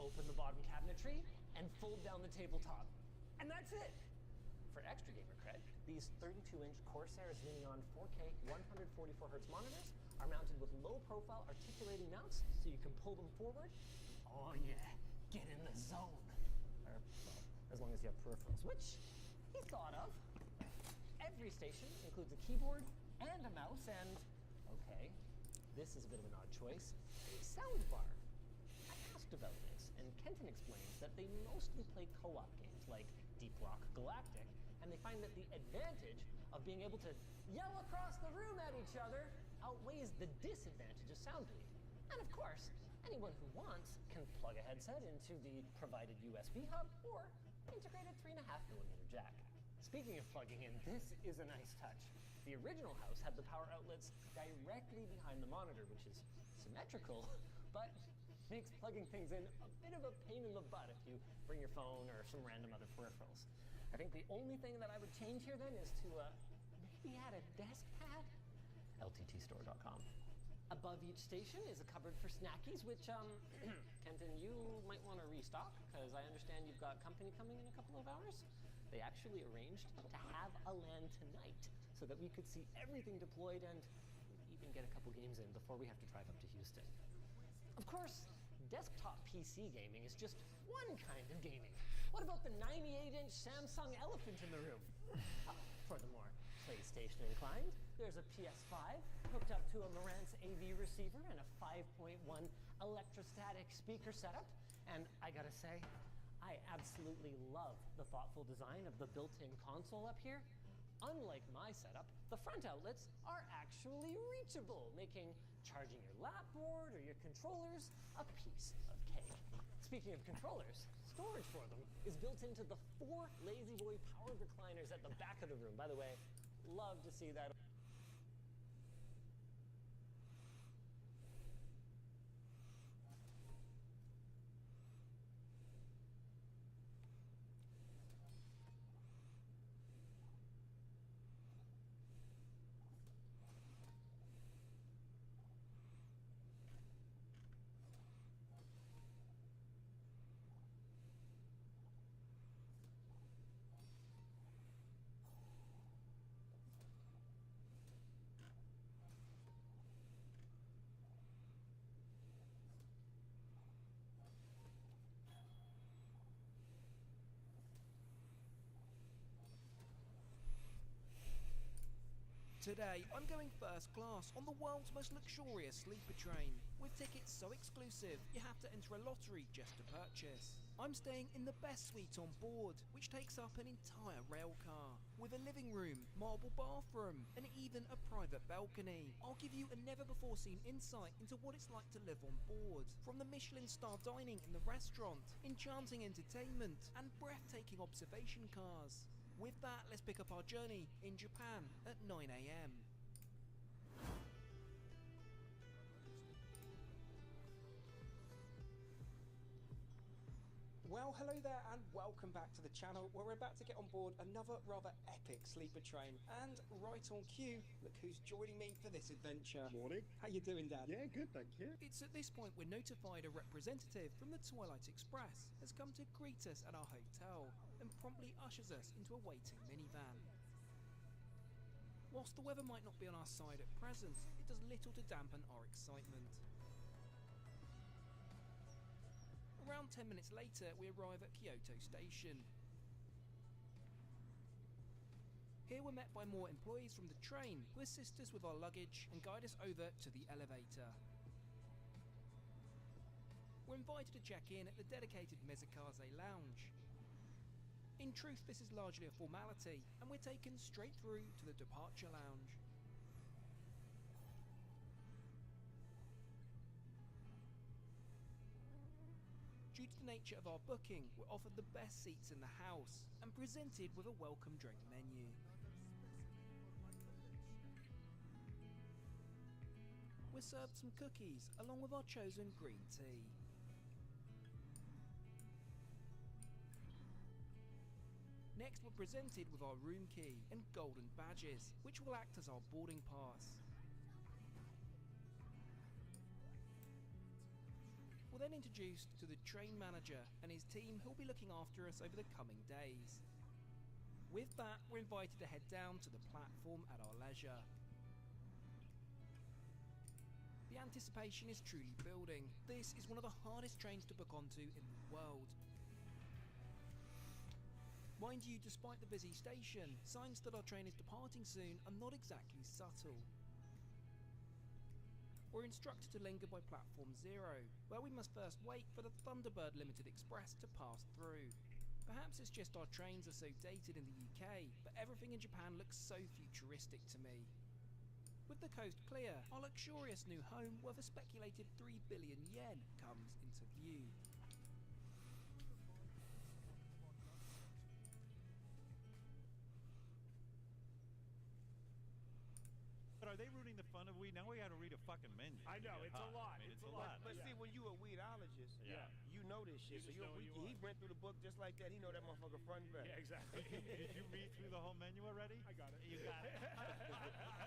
open the bottom cabinetry, and fold down the tabletop. And that's it. For extra gamer cred, these 32-inch Corsair Xenon 4K 144Hz monitors are mounted with low-profile articulating mounts, so you can pull them forward. Oh yeah, get in the zone. Or, well, as long as you have peripherals, which he thought of. Every station includes a keyboard and a mouse and, okay, this is a bit of an odd choice, a sound bar. I asked about this, and Kenton explains that they mostly play co-op games like Deep Rock Galactic, and they find that the advantage of being able to yell across the room at each other outweighs the disadvantage of sound bleed. And of course, anyone who wants can plug a headset into the provided USB hub or integrated 3.5mm jack. Speaking of plugging in, this is a nice touch. The original house had the power outlets directly behind the monitor, which is symmetrical, but makes plugging things in a bit of a pain in the butt if you bring your phone or some random other peripherals. I think the only thing that I would change here then is to maybe add a desk pad. LTTstore.com. Above each station is a cupboard for snackies, which, Kenton, you might want to restock, because I understand you've got company coming in a couple of hours. They actually arranged to have a LAN tonight so that we could see everything deployed and even get a couple games in before we have to drive up to Houston. Of course, desktop PC gaming is just one kind of gaming. What about the 98-inch Samsung elephant in the room? For the more PlayStation inclined, there's a PS5 hooked up to a Marantz AV receiver and a 5.1 electrostatic speaker setup. And I gotta say, I absolutely love the thoughtful design of the built-in console up here. Unlike my setup, the front outlets are actually reachable, making charging your lapboard or your controllers a piece of cake. Speaking of controllers, storage for them is built into the 4 La-Z-Boy powered recliners at the back of the room. By the way, love to see that. Today, I'm going first class on the world's most luxurious sleeper train, with tickets so exclusive you have to enter a lottery just to purchase. I'm staying in the best suite on board, which takes up an entire rail car, with a living room, marble bathroom, and even a private balcony. I'll give you a never-before-seen insight into what it's like to live on board, from the Michelin-star dining in the restaurant, enchanting entertainment, and breathtaking observation cars. With that, let's pick up our journey in Japan at 9 AM. Well, hello there and welcome back to the channel where we're about to get on board another rather epic sleeper train. And right on cue, look who's joining me for this adventure. Morning. How you doing, Dad? Yeah, good, thank you. It's at this point we're notified a representative from the Twilight Express has come to greet us at our hotel and promptly ushers us into a waiting minivan. Whilst the weather might not be on our side at present, it does little to dampen our excitement. Around 10 minutes later, we arrive at Kyoto Station. Here we're met by more employees from the train who assist us with our luggage and guide us over to the elevator. We're invited to check in at the dedicated Mezakaze lounge. In truth, this is largely a formality, and we're taken straight through to the departure lounge. Due to the nature of our booking, we're offered the best seats in the house and presented with a welcome drink menu. We're served some cookies along with our chosen green tea. Next, we're presented with our room key and golden badges, which will act as our boarding pass. With We're then introduced to the train manager and his team who'll be looking after us over the coming days. With that, we're invited to head down to the platform at our leisure. The anticipation is truly building. This is one of the hardest trains to book onto in the world. Mind you, despite the busy station, signs that our train is departing soon are not exactly subtle. We're instructed to linger by platform 0, where we must first wait for the Thunderbird Limited Express to pass through. Perhaps it's just our trains are so dated in the UK, but everything in Japan looks so futuristic to me. With the coast clear, our luxurious new home worth a speculated 3 billion yen comes into view. But are they rooting the fun of weed? Now we got to read a fucking menu. I know, it's a lot. I mean, It's a lot. But see, when you a weedologist, Yeah. you know this shit. You So just know what you he want. went through the book just like that. He know that motherfucker front and back. Yeah, exactly. Did you read through the whole menu already? I got it. You got it.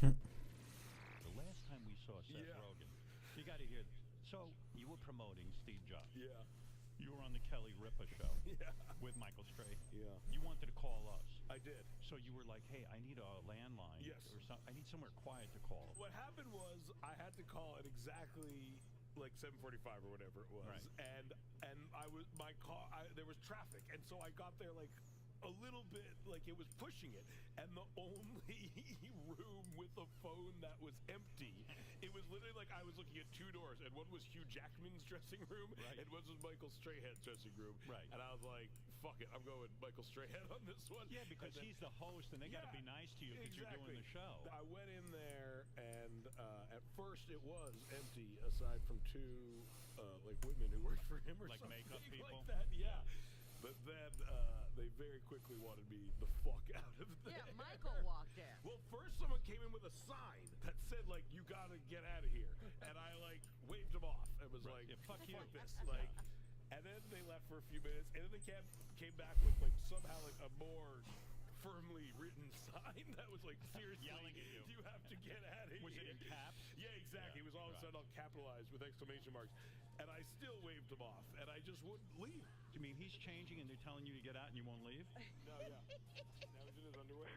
The last time we saw Seth Yeah. Rogen, you got to hear this. So you were promoting Steve Jobs. Yeah. You were on the Kelly Ripa show Yeah. with Michael Strahan. Yeah. You wanted to call us. I did. So you were like, hey, I need a landline. Yes. Or something. I need somewhere quiet to call. What happened was I had to call at exactly like 7:45 or whatever it was, Right. and I was there was traffic, and so I got there like a little bit like it was pushing it, and the only room with a phone that was empty, it was literally like I was looking at two doors, and one was Hugh Jackman's dressing room, Right. and one was Michael Strahan's dressing room, Right. and I was like, fuck it, I'm going Michael Strahan on this one. Yeah, because And then- he's the host, and they got to Yeah, be nice to you because you're doing the show. I went in there, and at first it was empty, aside from two like women who worked for him or Like something makeup people? like that. Yeah, but then they very quickly wanted me the fuck out of there. Yeah, Michael walked in. Well, first someone came in with a sign that said like, "You gotta get out of here," and I like waved them off and was Right. like, Yeah, fuck you. this," like. And then they left for a few minutes, and then they came back with like somehow like a more firmly written sign that was like, seriously, Yelling at you. have to get out of here. Was it in caps? Yeah, exactly. Yeah, It was all of a sudden all capitalized with exclamation marks, and I still waved them off, and I just wouldn't leave. You mean he's changing and they're telling you to get out and you won't leave? No, yeah. Now he's in his underwear.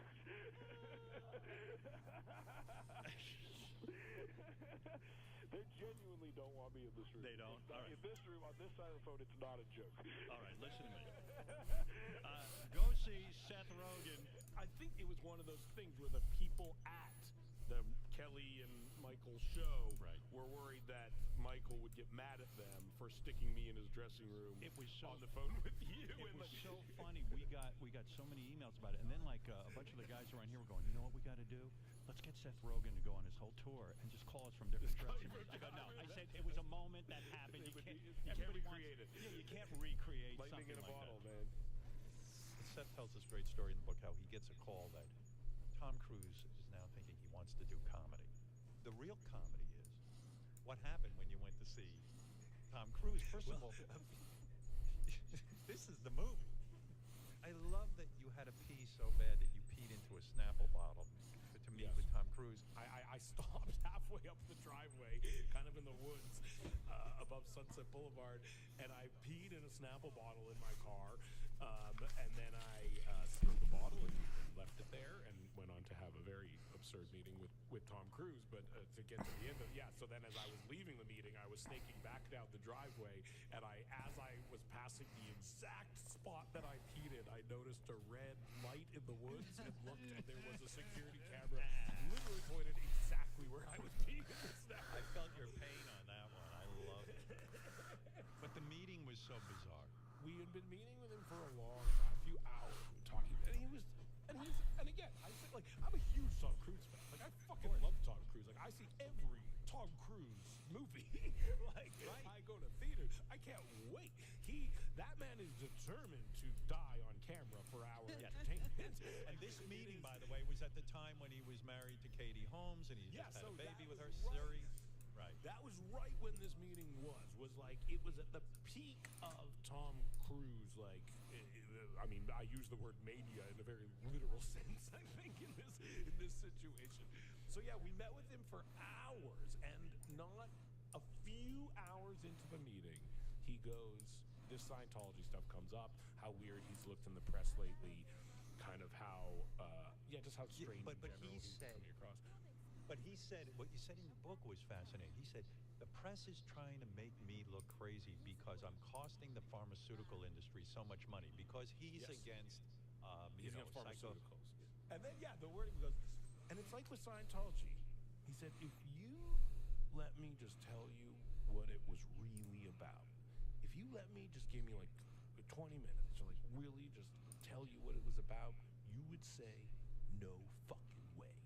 They genuinely don't want me in this room. They don't? It's not- All right. In this room, on this side of the phone, it's not a joke. All right, listen to me. Go see Seth Rogen. I think it was one of those things where the people at the Kelly and Michael show Right. were worried that Michael would get mad at them for sticking me in his dressing room. It was so on the phone with you. It and was like- so funny. We got so many emails about it, and then like a bunch of the guys around here were going, you know what we got to do? Let's get Seth Rogen to go on his whole tour and just call us from different Just call dressing you rooms. I from go, no. I different- said it was a moment that happened. You It would can't, be- you can't everybody recreate it. Yeah, you can't recreate Lightning something in a like bottle, that. man. Seth tells this great story in the book how he gets a call that Tom Cruise is now thinking he wants to do comedy. The real comedy is what happened when you went to see Tom Cruise. First of all, this is the movie. I love that you had a pee so bad that you peed into a Snapple bottle to meet Yes. with Tom Cruise. I stopped halfway up the driveway, kind of in the woods above Sunset Boulevard, and I peed in a Snapple bottle in my car, and then I sealed the bottle and left it there, and went on to have a very absurd meeting with Tom Cruise. But to get to the end of so then as I was leaving the meeting, I was snaking back down the driveway, and as I was passing the exact spot that I peed in, I noticed a red light in the woods and looked, and there was a security camera literally pointed exactly where I was peeing in the snap. I felt your pain on that one. I love it. But the meeting was so bizarre. We had been meeting with him for a long time, a few hours, we were talking, and again, I said, like, I'm a huge Tom Cruise fan. Like, I fucking love Tom Cruise. Like, I see every Tom Cruise movie. Like, I go to theaters. I can't wait. That man is determined to die on camera for our entertainment. And this meeting, by the way, was at the time when he was married to Katie Holmes and he Yeah, just had so a baby that with her, was right. Siri. Right. that was right when this meeting was like, it was at the peak of Tom Cruise, like, I mean, I use the word mania in a very literal sense, I think, in this situation. So yeah, we met with him for hours, and not a few hours into the meeting, he goes, this Scientology stuff comes up, how weird he's looked in the press lately, kind of how, just how strange but in general he he's said, coming across. but he said, what you said in your book was fascinating. He said, the press is trying to make me look crazy because I'm costing the pharmaceutical industry so much money because he's Yes. against, He's you know, against pharmaceuticals. And then, the wording goes, and it's like with Scientology. He said, if you let me just tell you what it was really about, if you let me just give me like 20 minutes to like really just tell you what it was about, you would say, no fucking way.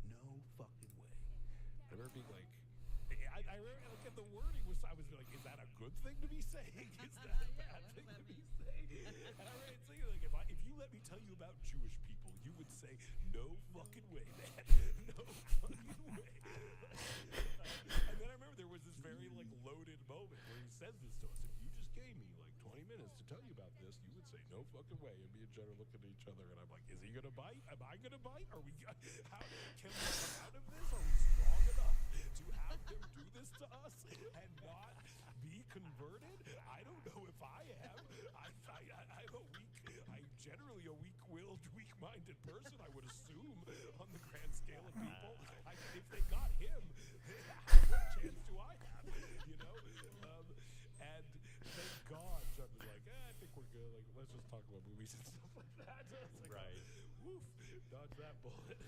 No fucking way. I remember being like, I remember like the wording was, I was like, is that a good thing to be saying? Is that a bad thing to be saying? And I remember thinking like, if you let me tell you about Jewish people, you would say, no fucking way, man. No fucking way. And then I remember there was this very like loaded moment where he says this to us. If you just gave me like 20 minutes to tell you about this, you would say no fucking way. And me and Jen are looking at each other, and I'm like, is he gonna bite? Am I gonna bite? Are we? How can we come out of this? Are we strong enough to have him do this to us and not be converted? I don't know if I am. I'm generally a weak-willed, weak-minded person, I would assume, on the grand scale of people. If they got him, what chance do I have? You know? And thank God, Chuck was like, I think we're good. Like, let's just talk about movies and stuff like that. Like, right. Woof, dodge that bullet.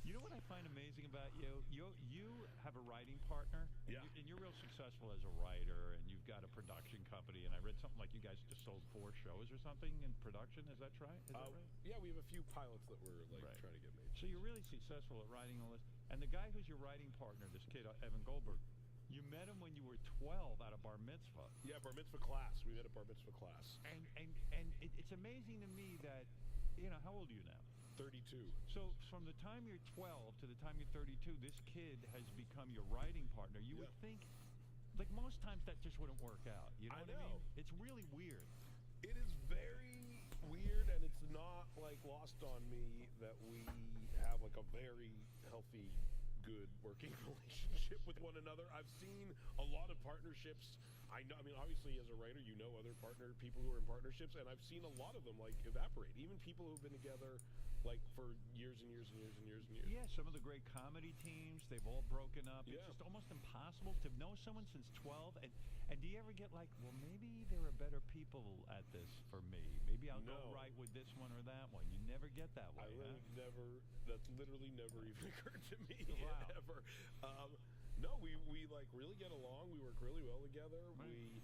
You know what I find amazing about you? You have a writing partner, and you're real successful as a writer, and you've got a production company. And I read something like you guys just sold 4 shows or something in production. Is that right? Is that right? Yeah, we have a few pilots that we're like trying to get made. So you're really successful at writing all this. And the guy who's your writing partner, this kid Evan Goldberg, you met him when you were 12 at a bar mitzvah. Yeah, bar mitzvah class. We met at bar mitzvah class. And it's amazing to me that, you know, how old are you now? 32. So from the time you're 12 to the time you're 32, this kid has become your writing partner. You would think, like most times that just wouldn't work out. You know what I mean? It's really weird. It is very weird, and it's not like lost on me that we have like a very healthy, good working relationship with one another. I've seen a lot of partnerships. I mean, obviously, as a writer, you know other people who are in partnerships, and I've seen a lot of them like evaporate. Even people who've been together like for years and years and years and years and years. Yeah, some of the great comedy teams, they've all broken up. Yeah. It's just almost impossible to know someone since 12. And do you ever get like, well, maybe there are better people at this for me. Maybe I'll go right with this one or that one. You never get that way. That's literally never even occurred to me ever. No, we like really get along. We work really well together. Right.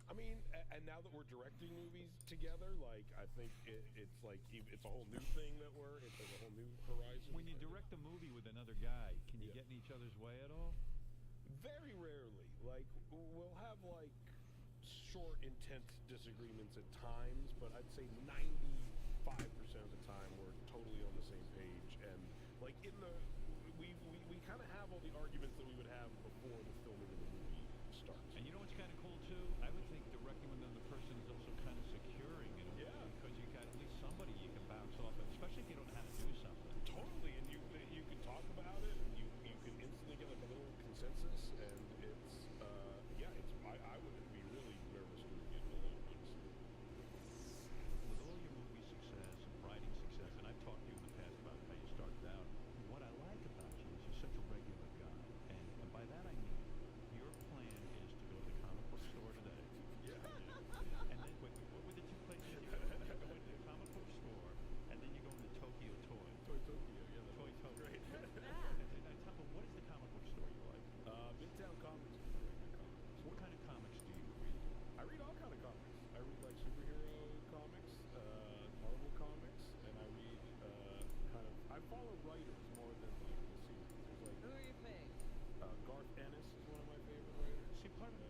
I mean, and now that we're directing movies together, like I think it's like it's a whole new thing it's like a whole new horizon. When you direct a movie with another guy, can you get in each other's way at all? Very rarely. Like we'll have like short, intense disagreements at times, but I'd say 95% of the time we're totally on the same page. And like we kind of have all the arguments that we would have before the filming of the movie starts. And you know what's kind of cool too? I would think directing with another person is also kind of securing in a way because you got at least somebody you can bounce off of, especially if you don't know how to do something. Totally, and you can talk about it, and you can instantly get like a little consensus, and it's I would be really nervous doing it alone, honestly. With all your movie success and writing success, and I've talked to you in the past about how you started out, what I like about you is you're such a regular guy, and by that I mean your plan is to go to the comic book store today. Yeah. And then what were the 2 places you go? You go into the comic book store, and then you go into Tokyo Toy. Toy Tokyo, yeah. Toy Tokyo. Great. What is the comic book store you like? Midtown Comics. What kind of comics do you read? I read all kind of comics. I read like superhero comics, Marvel comics, and I read I follow writers more than like the series. There's like Who are your faves? Garth Ennis is one of my favorite writers. See, part of the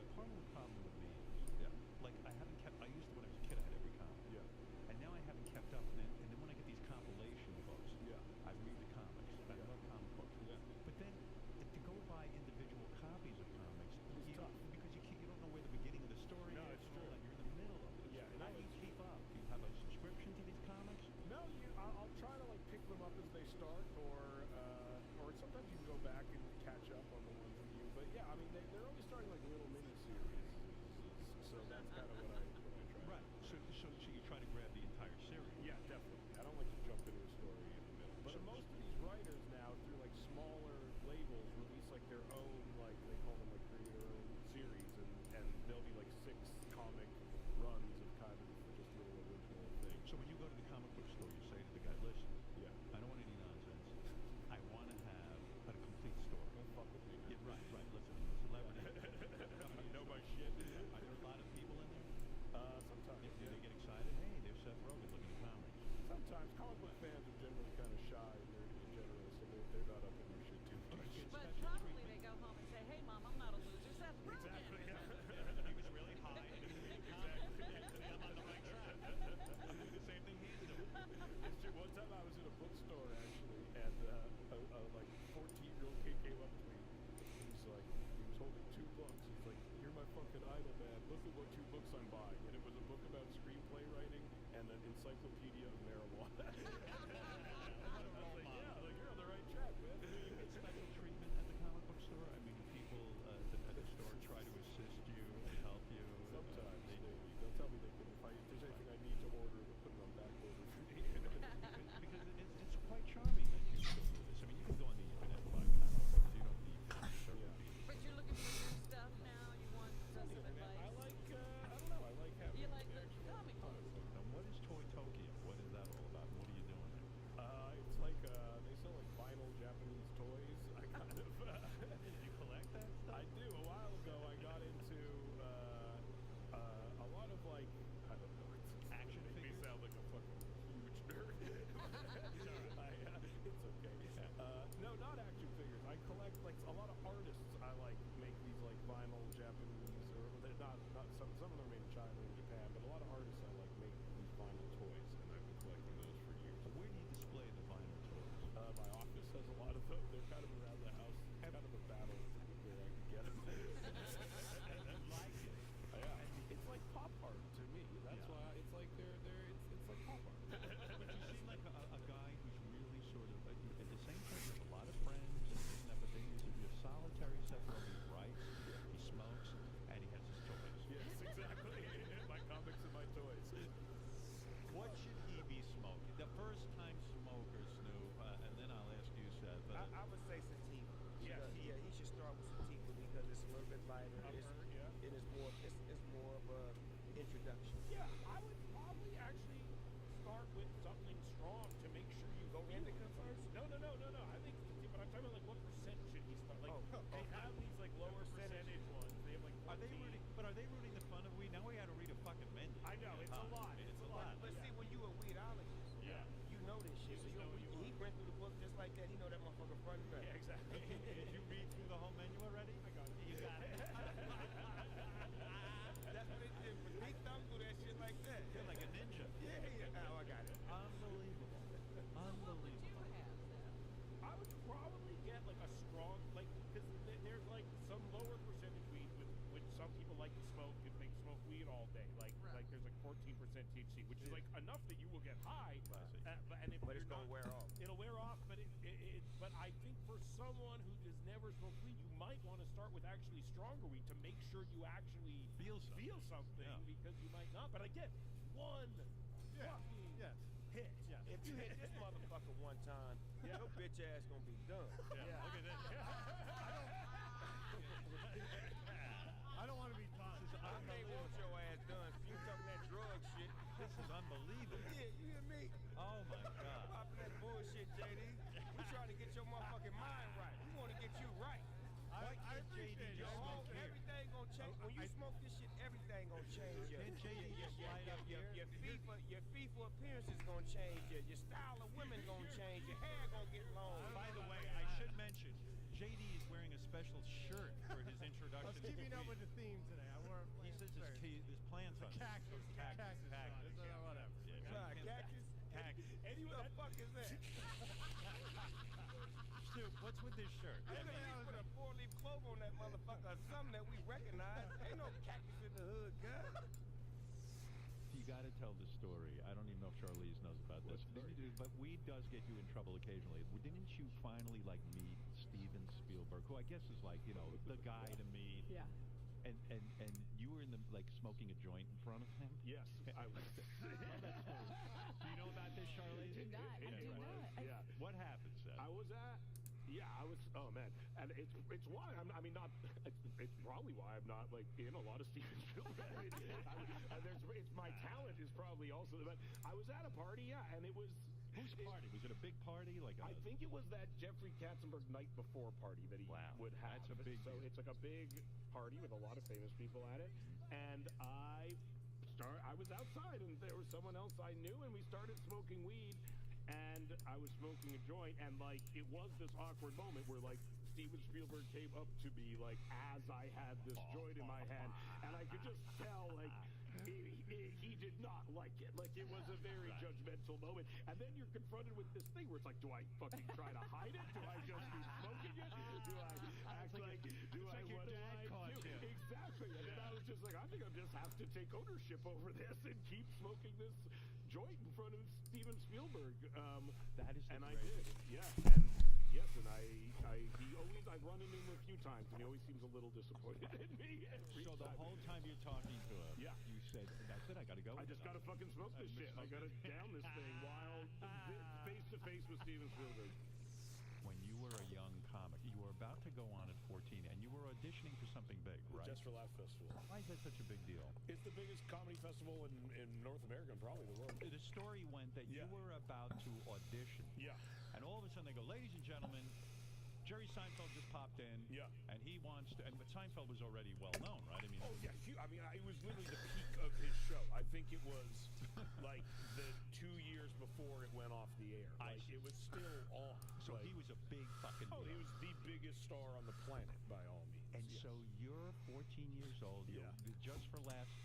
problem with me is, like, I used to, when I was a kid, I had every comic. Yeah. And now I haven't kept up, and then when I get these compilation books, I read the comics. I love comic books. Yeah. But then, to go by starring like little mini-series. So that's kind of what I try. Right. So you try to grab the entire series. Yeah, definitely. I don't like to jump into a story in the middle. But most of these writers now, through like smaller labels, release like their own, like they call them like creator-owned series, and there'll be like 6 comic runs of kind of just little original things. So when you go to the comic book store, you say to the guy, listen, Yeah. I don't want any nonsense. I want to have a complete story. Don't fuck with me. Yeah, right. Listen, I'm a celebrity. You know my shit. Are there a lot of people in there? Sometimes. Do they get excited? Hey, there's Seth Rogen looking at comics. Sometimes comic book fans are generally kind of shy and nerdy in general, so they're not up in your shit too much. But probably they go home and say, hey, Mom, I'm not a loser. Seth Rogen. Exactly. He was really high. I'm on the right track. I'm doing the same thing he's doing. It's true. One time I was in a bookstore actually, and a like 14-year-old kid came up to me. He's like, he was holding 2 books. He's like, "You're my fucking idol, man. Look at what 2 books I'm buying." And it was a book about screenplay writing and an encyclopedia of marijuana. I was like, yeah, like you're on the right track, man. Do you get special treatment at the comic book store? I mean, people at the store try to assist you and help you. Sometimes they'll tell me if there's anything I need to order, they'll put it on back order for me. Because it's quite charming that you still do this. I mean, you can go on the internet and buy comic books. You don't need to show people. But you're looking for new stuff now. You want some advice. I like, I don't know, I like having You like the actual comic books. Now, what is Toy Tokyo? What is that all about? What are you doing there? It's like, they sell like vinyl Japanese toys. I kind of, Do you collect that stuff? I do. A while ago, I got into a lot of like, I don't know, Action make me figures? sound like a fucking huge nerd. It's okay. No, not action figures. I collect like a lot of artists. I like make these like vinyl Japanese, or they're not some of them are made in China and Japan, but a lot of artists I like make these vinyl toys, and I've been collecting those for years. Where do you display the vinyl toys? My office has a lot of them. They're kind of around the house. It's kind of a battle where I can get them. Like it. Yeah, it's like pop art to me. That's why it's like it's like pop art. But you seem like a guy who's really sort of, at the same time, you have a lot of friends and this and that, but then you're solitary. Seth Rogen writes, he smokes, and he has his toys. Yes, exactly. My comics and my toys. What should he be smoking? The first time smoker, Snoop, and then I'll ask you, Seth. I would say sativa. Yes. Yeah, he should start with sativa because it's a little bit lighter. Upper, yeah. It is more of a introduction. Yeah, I would probably actually start with something strong to make sure you Go indica first? No. I think, but I'm talking about like what percent should he start? Like they have these like lower percentage ones. They have like 14. Are they rooting the fun of weed? Now we got to read a fucking menu. I know it's a lot. It's a lot. But see, when you a weedologist, Yeah. you know this shit. So he went through the book just like that. He know that motherfucker front and back. Yeah, exactly. Did you read through the whole menu already? I got it. You got it. That's what they did. But Big Thumb do that shit like that. You're like a ninja. Yeah. Oh, I got it. Unbelievable. What would you have, Seth? I would probably get like a strong, like, because there's like some lower percentage weed which some people like to smoke if they smoke weed all day. Like there's like 14% THC, which is like enough that you will get high. But it's gonna wear off. It'll wear off, but but I think for someone who has never smoked weed, you might want to start with actually stronger weed to make sure you actually Feel something. Yeah. because you might not. But again, one fucking hit. Yeah. If you hit this motherfucker one time, your bitch ass gonna be done. Yeah. Look at this. I don't want to be taught. I may want your ass done. If you talking that drug shit. This is unbelievable. Yeah, you hear me? Oh my God. Popping that bullshit, JD. We trying to get your motherfucking mind right. We want to get you right. I appreciate Your it. whole everything gonna change. When you smoke this shit, everything gonna change. Can JD just light up here? Your FIFA appearance is gonna change. Your style of women gonna change. Your hair gonna get long. By the way, I should mention, JD is wearing a special shirt for his introduction. Let's keep up with the theme today. I wore He says there's plants on it. cactus. Cactus. Whatever. Yeah, Right, cactus? Cactus. What the fuck is that? Snoop, what's with this shirt? I think you put a 4-leaf clover on that motherfucker or something that we recognize. Ain't no cactus in the hood, guys. You got to tell the story. I don't even know if Charlize knows about this. But weed does get you in trouble occasionally. Didn't you finally like meet Steven Spielberg, who I guess is like, the guy to meet? Yeah. And you were in the like smoking a joint in front of him. Yes, I was. Do you know about this, Charlie? I do not. Yeah. What happened, Seth? I was. Oh man, and it's why it's probably why I'm not like in a lot of Steven Spielberg. It's my talent is probably also, but I was at a party, yeah, and it was. Whose party? Was it a big party? I think it was that Jeffrey Katzenberg night before party that he would have. That's a big So deal. it's like a big party with a lot of famous people at it, and I was outside, and there was someone else I knew, and we started smoking weed, and I was smoking a joint, and like it was this awkward moment where like Steven Spielberg came up to me like as I had this joint in my hand, and I could just tell like. He did not like it. Like, it was a very judgmental moment. And then you're confronted with this thing where it's like, do I fucking try to hide it? Do I just be smoking it? Do I act like, what do I do? Exactly. And then I was just like, I think I just have to take ownership over this and keep smoking this joint in front of Steven Spielberg. That is and I great. did. Yeah. And yes, and I've run into him a few times, and he always seems a little disappointed in me. So the whole time you're talking to him, yeah, you said, that's it, I gotta go. I just gotta fucking smoke this shit. I gotta down this thing while face to face with Steven Spielberg. When you were a young comic, you were about to go on at 14, and you were auditioning for something big, right? Just for Laugh Festival. Why is that such a big deal? It's the biggest comedy festival in North America and probably the world. The story went that you were about to audition. Yeah. And all of a sudden they go, ladies and gentlemen, Jerry Seinfeld just popped in. Yeah. And he wants to, but Seinfeld was already well known, right? I mean, it was literally the peak of his show. I think it was like the 2 years before it went off the air. Like it was still on. So he was a big fucking deal. Oh, he was the biggest star on the planet by all means. And so you're 14 years old. Yeah. The Just for Laughs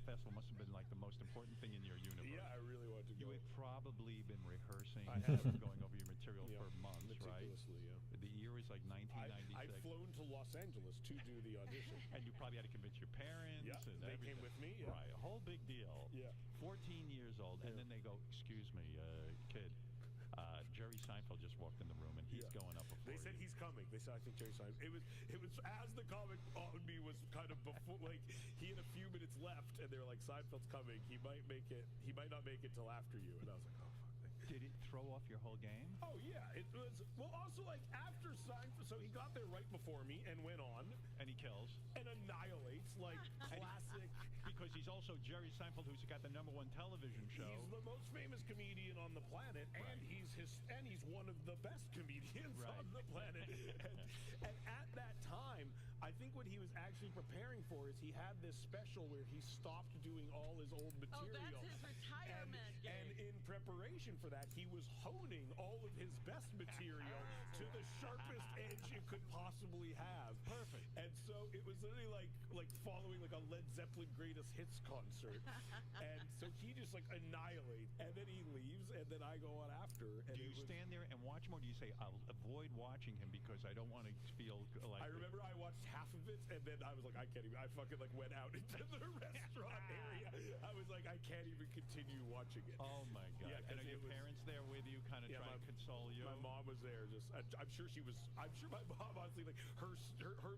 festival must have been like the most important thing in your universe. Yeah, I really wanted to go. You had probably been rehearsing, I have. going over your material for months, right? Meticulously, yeah. The year is like 1996. I'd flown to Los Angeles to do the audition. And you probably had to convince your parents. Yeah, and they everything. came with me. Yeah. Right, a whole big deal. Yeah. 14 years old, and then they go, excuse me, kid, Jerry Seinfeld just walked in the room, and he's going up before They said you. he's coming. They said, I think Jerry Seinfeld. It was as the comic on me was kind of before, like he had a few minutes left, and they were like, Seinfeld's coming. He might make it. He might not make it till after you. And I was like, oh fuck. Did it throw off your whole game? Oh yeah, it was. Well, also like after Seinfeld, so he got there right before me and went on And he kills. and annihilates like classic. Because he's also Jerry Seinfeld, who's got the #1 television show. He's the most famous comedian on the planet, and he's one of the best comedians on the planet. and at that time, I think what he was actually preparing for is he had this special where he stopped doing all his old material. Oh, that's his retirement gig. And in preparation for that, he was honing all of his best material to the sharpest edge it could possibly have. Perfect. And so it was literally like following like a Led Zeppelin greatest hits concert. And so he just like annihilates, and then he leaves, and then I go on after. And Do you stand there and watch him, or do you say, I'll avoid watching him because I don't want to feel like... I remember I watched half of it, and then I was like, I can't even. I fucking like went out into the restaurant area. I was like, I can't even continue watching it. Oh my god! Yeah, and are your parents there with you, kind of trying to console you? My mom was there. I'm sure she was. I'm sure my mom, honestly, like her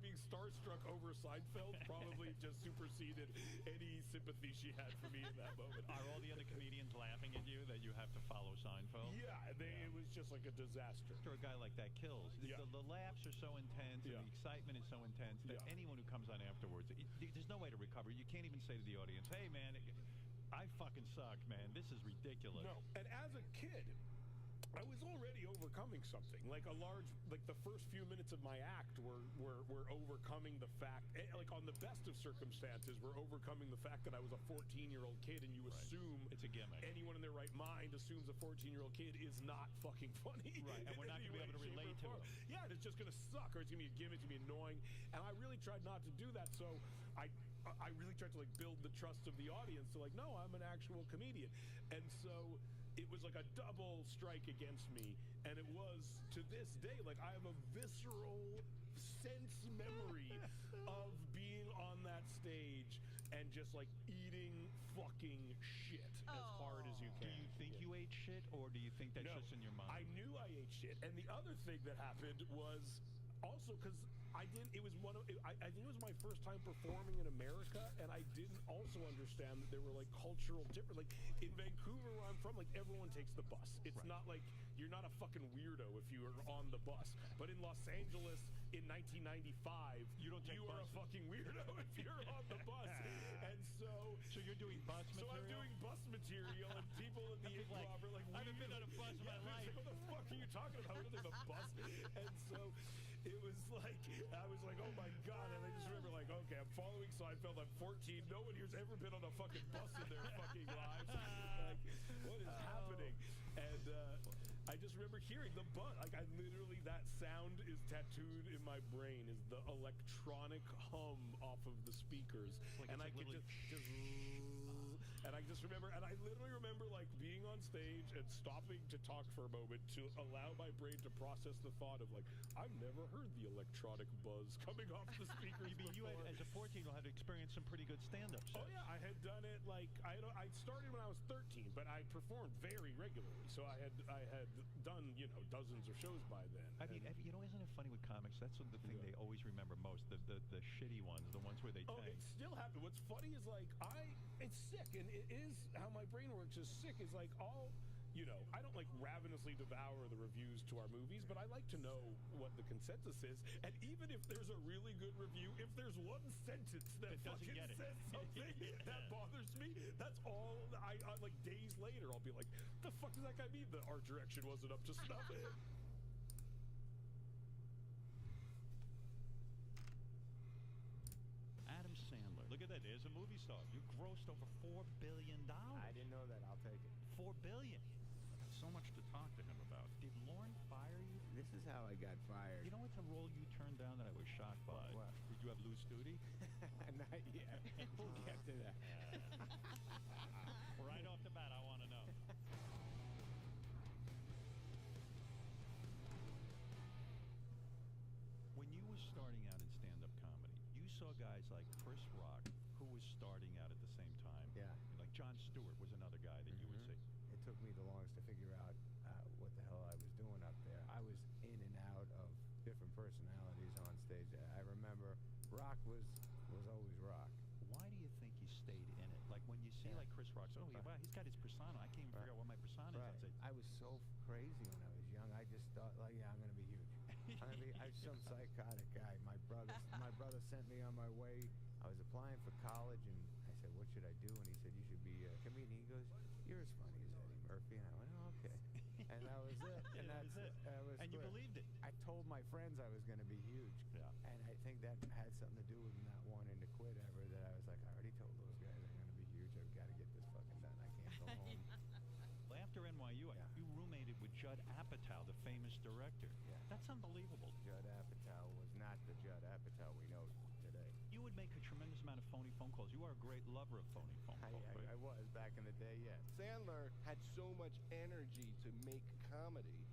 being starstruck over Seinfeld probably just superseded any sympathy she had for me in that moment. Are all the other comedians laughing at you that you have to follow Seinfeld? Yeah, it was just like a disaster. After a guy like that kills, the laughs are so intense, and the excitement is so intense that anyone who comes on afterwards, there's no way to recover. You can't even say to the audience, "Hey, man, I fucking suck, man. This is ridiculous." No, and as a kid, I was already overcoming something. Like the first few minutes of my act were overcoming the fact, like on the best of circumstances, we're overcoming the fact that I was a 14-year-old kid, and you assume it's a gimmick. Anyone in their right mind assumes a 14-year-old kid is not fucking funny. Right, and we're not going to be able to relate to it. Yeah, and it's just going to suck, or it's going to be a gimmick, it's going to be annoying. And I really tried not to do that, so I really tried to like build the trust of the audience. So like, no, I'm an actual comedian. And so it was like a double strike against me, and it was to this day like I have a visceral sense memory of being on that stage and just like eating fucking shit as hard as you can. Do you think you ate shit, or do you think that's just in your mind? I knew I ate shit. And the other thing that happened was also because it was I think it was my first time performing in America, and I didn't also understand that there were like cultural different. Like in Vancouver, where I'm from, like everyone takes the bus. It's not like you're not a fucking weirdo if you are on the bus. But in Los Angeles in 1995, you are a fucking weirdo if you're on the bus. And so you're doing bus material. So I'm doing bus material, and people in the improv are like, I haven't been on a bus in my life. What the fuck are you talking about? We're on a bus. And so it was like, I was like, oh my God. And I just remember like, okay, I'm following Seinfeld. I'm 14. No one here's ever been on a fucking bus in their fucking lives. Like, what is happening? And I just remember hearing the bus. Like, I literally, that sound is tattooed in my brain, is the electronic hum off of the speakers. Like and I could and I just remember, and I literally remember like being on stage and stopping to talk for a moment to allow my brain to process the thought of like, I've never heard the electronic buzz coming off the speakers before. You had, as a 14-year-old, had experienced some pretty good stand-up sets. Oh yeah, I had done it like I started when I was 13, but I performed very regularly. So I had done dozens of shows by then. I mean, isn't it funny with comics? That's the thing they always remember most, the shitty ones, the ones where they tank. Oh, it still happens. What's funny is like it's sick, and it is how my brain works is sick. Is like I don't like ravenously devour the reviews to our movies, but I like to know what the consensus is. And even if there's a really good review, if there's one sentence that fucking says something that bothers me, that's all. I like days later, I'll be like, the fuck does that guy mean? The art direction wasn't up to snuff. Adam Sandler. Look at that. There's a movie star. You grossed over $4 billion. I didn't know that. I'll take it. $4 billion. So much to talk to him about. Did Lauren fire you? This is how I got fired. You know what's a role you turned down that I was shocked by? What? Did you have loose duty? Not yet. We'll get to that. Right off the bat, I want to know. When you were starting out in stand-up comedy, you saw guys like Chris Rock, who was starting out at the same time. Yeah. Like Jon Stewart was another guy that you would see. It took me the longest to figure out what the hell I was doing up there. I was in and out of different personalities on stage. I remember Rock was always Rock. Why do you think you stayed in it? Like when you see like Chris Rock, wow, he's got his persona. I can't even figure out what my persona is. I'd say, I was so crazy when I was young. I just thought, like, yeah, I'm going to be huge. I was some psychotic guy. My brother sent me on my way. I was applying for college, and I said, what should I do? And he said, you should be a comedian. He goes, you're as funny as Eddie Murphy. And I went, oh, okay. And that was it. And that's it. And you believed it. I told my friends I was going to be huge. Yeah. And I think that had something to do with not wanting to quit ever, that I was like, I already told those guys I'm going to be huge. I've got to get this fucking done. I can't go home. Well, after NYU, you roommated with Judd Apatow, the famous director. Yeah. That's unbelievable. Judd Apatow was not the Judd Apatow we know today. You would make a tremendous amount of phony phone calls. You are a great lover of phony phone calls. I was back in the day, yeah. Sandler had so much energy to make comedy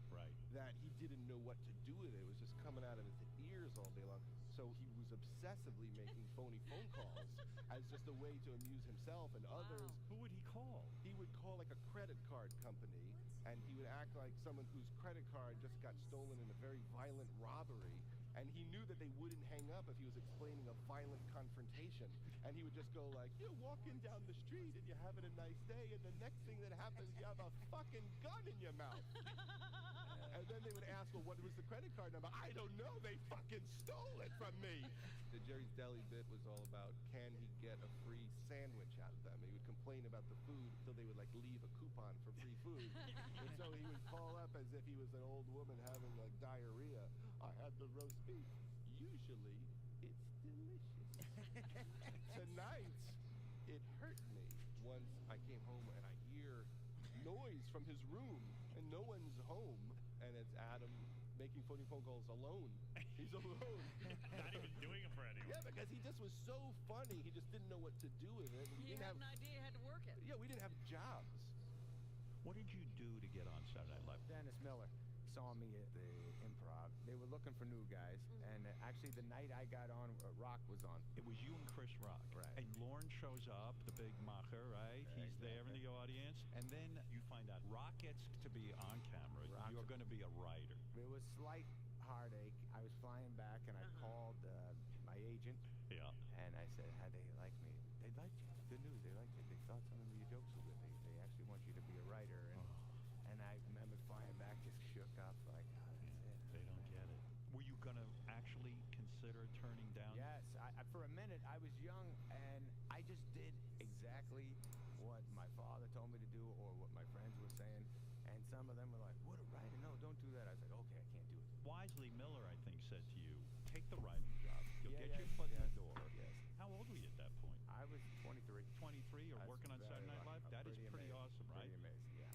that he didn't know what to do with it. It was just coming out of his ears all day long. So he was obsessively making phony phone calls as just a way to amuse himself and others. Who would he call? He would call like a credit card company, and he would act like someone whose credit card just got stolen in a very violent robbery. And he knew that they wouldn't hang up if he was explaining a violent confrontation. And he would just go like, you're walking down the street and you're having a nice day, and the next thing that happens, you have a fucking gun in your mouth. And then they would ask, well, what was the credit card number? I don't know. They fucking stole it from me. The Jerry's Deli bit was all about, can he get a free sandwich out of them? He would complain about the food until they would like leave a coupon for free food. And so he would call up as if he was an old woman having like diarrhea. I had the roast beef. Usually, it's delicious. Tonight, it hurt me. Once I came home and I hear noise from his room, and no one's home, and it's Adam making phony phone calls alone. He's alone. Not even doing it for anyone. Yeah, because he just was so funny. He just didn't know what to do with it. He had an idea, he had to work it. Yeah, we didn't have jobs. What did you do to get on Saturday Night Live? Dennis Miller saw me at the Improv. They were looking for new guys, and actually the night I got on, Rock was on. It was you and Chris Rock. Right. And Lauren shows up, the big macher, right? He's there in the audience. And then you find out Rock gets to be on camera. You're going to be a writer. There was slight heartache. I was flying back, and I called my agent. Yeah. And I said, how they like me? They liked you. Good news. They liked you. They thought some of your jokes were good. They actually want you to be a writer. And I remember flying back, just shook up like, oh, that's it. They don't get it. Were you going to actually consider turning down? Yes. For a minute, I was young, and I just did exactly what my father told me to do or what my friends were saying. And some of them were like, what a writer. No, don't do that. I was like, okay, I can't do it. Wisely Miller, I think, said to you, take the writing job. You'll get your foot in the door. Yes. How old were you at that point? I was 23. 23, or That's working on very Saturday Night Live? lucky. That is pretty amazing. awesome, right? Pretty amazing, yeah.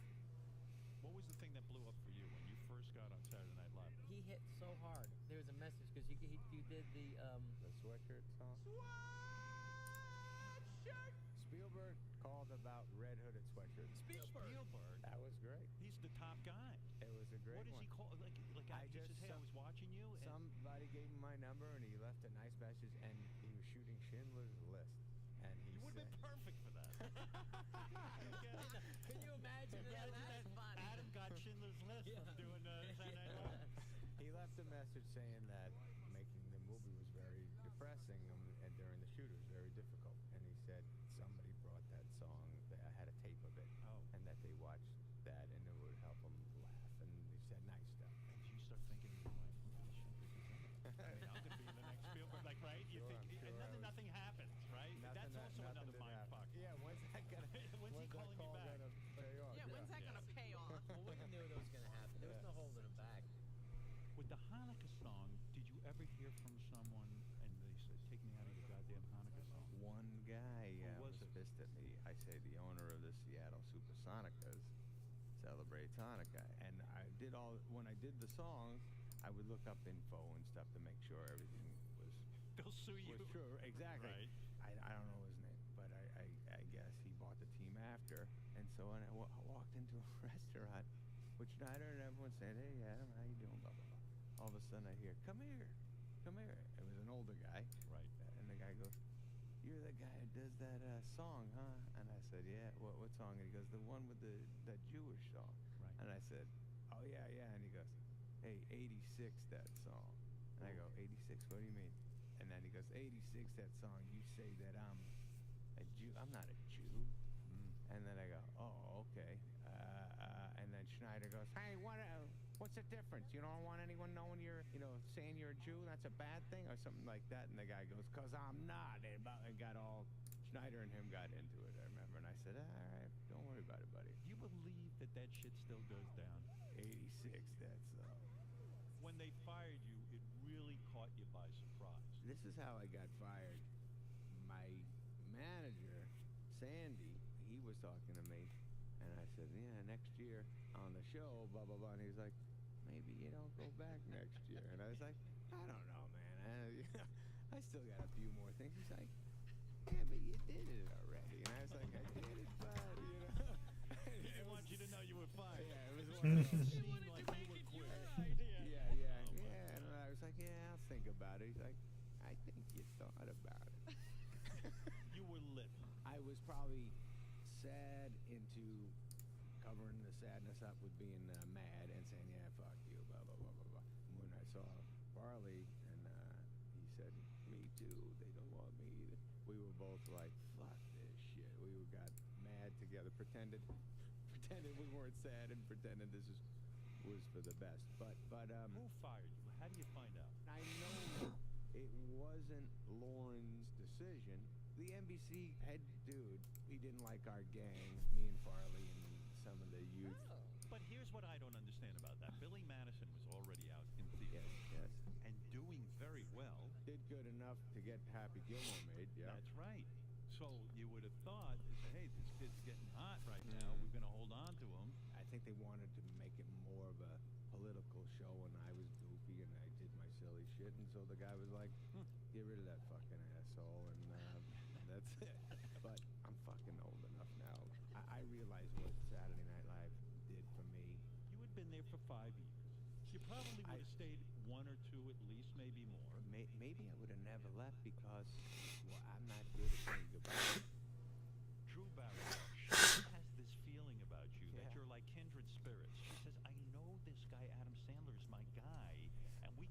What was the thing that blew up for you when you first got on Saturday Night Live? He hit so hard. There was a message because you did the sweatshirt song. Sweatshirt. Spielberg called about red hooded sweatshirts. Spielberg. That was great. He's the top guy. It was a great What does one. he call? Like he says, hey, I was watching you. And Somebody gave him my number, and he left a nice message, and he was shooting Schindler's List. And he you would have been perfect for that. Can you imagine that? That's funny. Adam got Schindler's List from doing Saturday Night Live. He left a message saying that making the movie was very depressing, and during the shoot it was very difficult. And he said somebody brought that song, I had a tape of it, and that they watched that, and it would help them laugh. And he said nice stuff. And you start thinking, I'm going to be in the next Spielberg, like, right? You think, and nothing happens, right? That's also another mind fuck. Yeah, when's that gonna? When's he calling me back? Pay off? Yeah, when's that gonna pay off? Well, we knew that was going to happen. There was no holding him back. With the Hanukkah song, did you ever hear from someone and they said, take me out of your goddamn Hanukkah song? One guy Who was was it? pissed at me. I say the owner of the Seattle Supersonicas celebrates Hanukkah, and when I did the song, I would look up info and stuff to make sure everything They'll sue you. was true. Exactly. Right. I don't know his name, but I guess he bought the team after, and so when I walked into a restaurant with Schneider, and everyone said, "Hey Adam, how you doing?" Blah blah blah. All of a sudden I hear, "Come here, come here." It was an older guy, Right. and the guy goes, "You're the guy who does that song, huh?" And I said, "Yeah, what song?" And he goes, "The one with that Jewish song." Right. And I said, "Oh yeah, yeah." And he goes, "Hey, 86 that song." And I go, "86? What do you mean?" And then he goes, "86 that song. You say that I'm a Jew. I'm not a Jew." And then I go, "Oh, okay." And then Schneider goes, "Hey, what's the difference? You don't want anyone knowing you're, saying you're a Jew? That's a bad thing," or something like that. And the guy goes, "'Cause I'm not." And got all, Schneider and him got into it, I remember. And I said, "All right, don't worry about it, buddy." Do you believe that shit still goes down? 86, that's When they fired you, it really caught you by surprise. This is how I got fired. My manager, Sandy, he was talking to me, and I said, "Yeah, next year on the show, blah, blah, blah." And he's like, "Maybe you don't go back next year." And I was like, "I don't know, man. I still got a few more things." He's like, "Yeah, but you did it already." And I was like, "I did it, but, He didn't want you to know you were fired. Yeah, it was one of those. It seemed like you were quit. Yeah. And I was like, "Yeah, I'll think about it." He's like, "I think you thought about it." You were lit. I was probably sad into covering the sadness up with being mad and saying, "Yeah, fuck you, blah, blah, blah, blah, blah." When I saw Farley and he said, "Me too, they don't want me either," we were both like, "Fuck this shit." We got mad together, pretended we weren't sad and pretended this was for the best. But Who fired you? How do you find out? I know it wasn't Lauren's decision. The NBC head dude, he didn't like our gang, me and Farley and some of the youth. But here's what I don't understand about that. Billy Madison was already out in theaters. Yes. And doing very well. Did good enough to get Happy Gilmore made, yeah. That's right. So you would have thought, hey, this kid's getting hot right now. We're going to hold on to him. I think they wanted to make it more of a political show, and I was goofy and I did my silly shit, and so the guy was like, "Get rid of that fucking asshole," and that's it. But I'm fucking old enough now. I realize what Saturday Night Live did for me. You had been there for 5 years. You probably would have stayed 1 or 2 at least, maybe more. Maybe I would have never left because, well, I'm not good at saying goodbye. Drew Barrymore, she has this feeling about you that you're like kindred spirits. She says, "I know this guy Adam Sandler is my guy, and we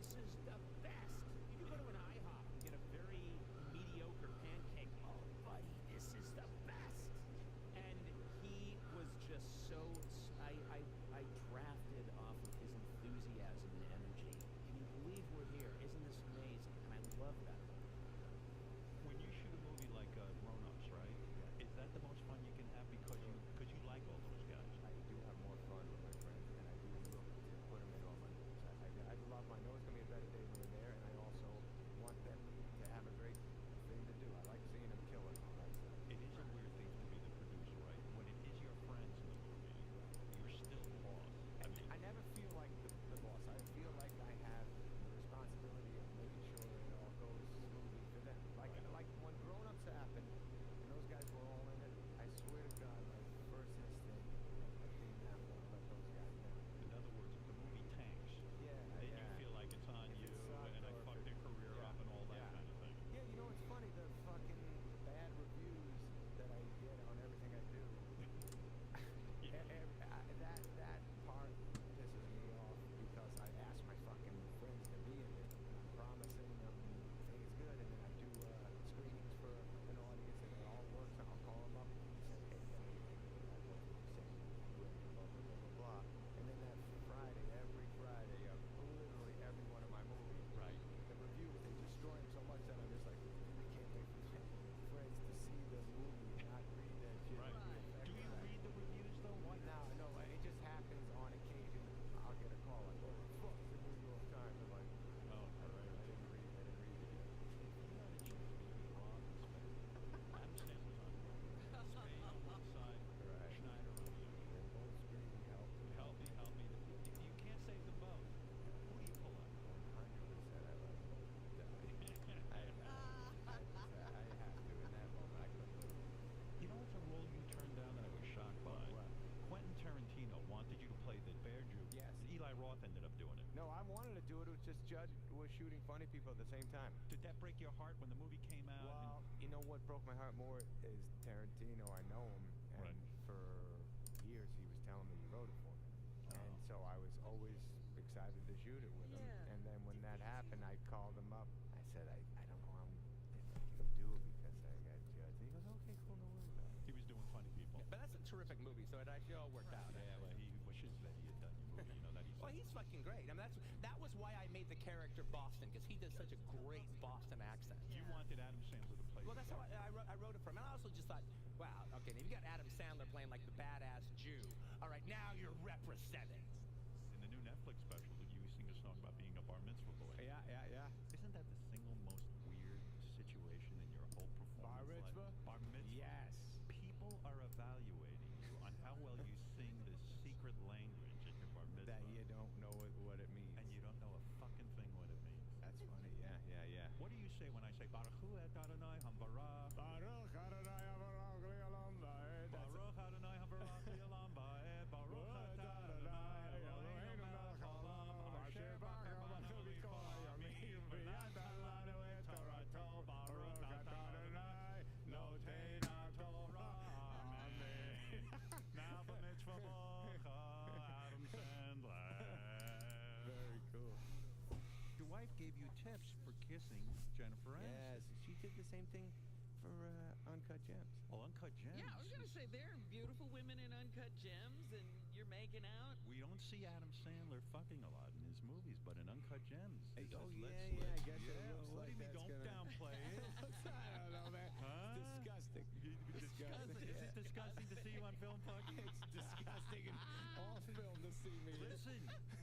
This is the best. You can go to an IHOP and get a very mediocre pancake. Oh, buddy, this is the best. And he was just so. I drafted off of his enthusiasm and energy. Can you believe we're here? Isn't this amazing? And I love that. When you shoot a movie like Grown Ups, right? Is that the most fun you can have because you like all those guys? I do have more fun with my friends, and I do look to put them in all my movies. I love. I know it's gonna be a better day when they're there, and I also want them to have a great thing to do. I like seeing them kill it. All that stuff. It is a weird thing to be the producer, right? When it is your friends in the movie, you're still the boss. I mean, I never feel like the boss. I feel like I have the responsibility of making sure it all goes smoothly for them. Like when Grown Ups happened, and those guys were all in it. I swear to God, my first instinct, I did not want to let those guys down. in other words, if the movie tanks, then you feel like it's on If you, it sucked and I or if fucked it- their career up and all that kind of thing. Yeah, you know what's funny? The fucking bad reviews that I get on everything I do. That part pisses me off because I ask my fucking friends to be in it. I'm promising them things good, and then I do screenings for an audience, and it all works. I'll call them up and say, hey, I love what you said, blah blah blah blah blah. And then that Friday, every Friday, of literally every one of my movies, Right. the reviews, they destroy them so much that I'm just like, I can't wait for my friends to see the movie and not read that shit. Right. Do you read the reviews though? Why? No, it just happens on occasion. I'll get a call like, oh, fuck the New York Times. I'm like, Oh, I didn't read it yet. If you had a chance to be on the spectrum, Adam Sandler's on Spain on one side, Right. Schneider on the other. They're both screaming help. Help me. You can't save them both. Who do you pull out? 100% I love them. I have to in that moment. I couldn't do it. You know what's a role you turned down that I was shocked by? What? Quentin Tarantino wanted you to play the bear Jew. Yes. And Eli Roth ended up doing it. No, I wanted to do it. It was just Judd was shooting funny people at the same time. Did that break your heart when the movie came out? Well, you know what broke my heart more is Tarantino. I know him, and Right. for years he was telling me he wrote it for me, and so I was always excited to shoot it with him. Yeah. And then when that happened, I called him up. I said, I don't know how I'm do it because I got Judd. And he goes, okay, cool, no worries about it. He was doing funny people. But that's a terrific movie, so it actually all worked out. Yeah, well, he wishes that he had done your movie. You know that he's. Well, he's fucking great. I mean, that was why I made the character Boston, because he does such a great Boston accent. You wanted Adam Sandler to play. Well, that's how I wrote it for him. And I also just thought, wow, okay, now you got Adam Sandler playing like the badass Jew. All right, now you're represented. In the new Netflix special, did you sing a song about being a bar mitzvah boy? Yeah. Isn't that the single most weird situation in your whole performance? Bar mitzvah? Life? Bar mitzvah. Yes. People are evaluating you on how well you sing this secret language at your bar mitzvah. That you don't know what it means. And you don't know a fucking thing what it means. That's funny. Yeah. What do you say when I say Baruch Hu et Adonai Hamvarah? Baruch Adonai Avraham Le'olam Va'ed. Baruch Adonai Hamvarah Le'olam Va'ed. Baruch atah Adonai Eloheinu melech haolam asher bacher banu b'kol hayamim v'natan lanu et torato. Baruch atah Adonai noten haTorah. Amen. Now the mitzvah bocha, Adam Sandler. Very cool. Your wife gave you tips for kissing Jennifer Aniston. Yes, she did the same thing for Uncut Gems. Well, Uncut Gems. Yeah, I was gonna say there are beautiful women in Uncut Gems, and you're making out. We don't see Adam Sandler fucking a lot in his movies, but in Uncut Gems. Hey, it oh, says, yeah, I guess it yeah, looks what like do you mean? that's Don't gonna- downplay it. I don't know, man. Huh? Disgusting. Disgusting. Is it disgusting to see you on film, Pucky? It's disgusting and off film to see me. Listen,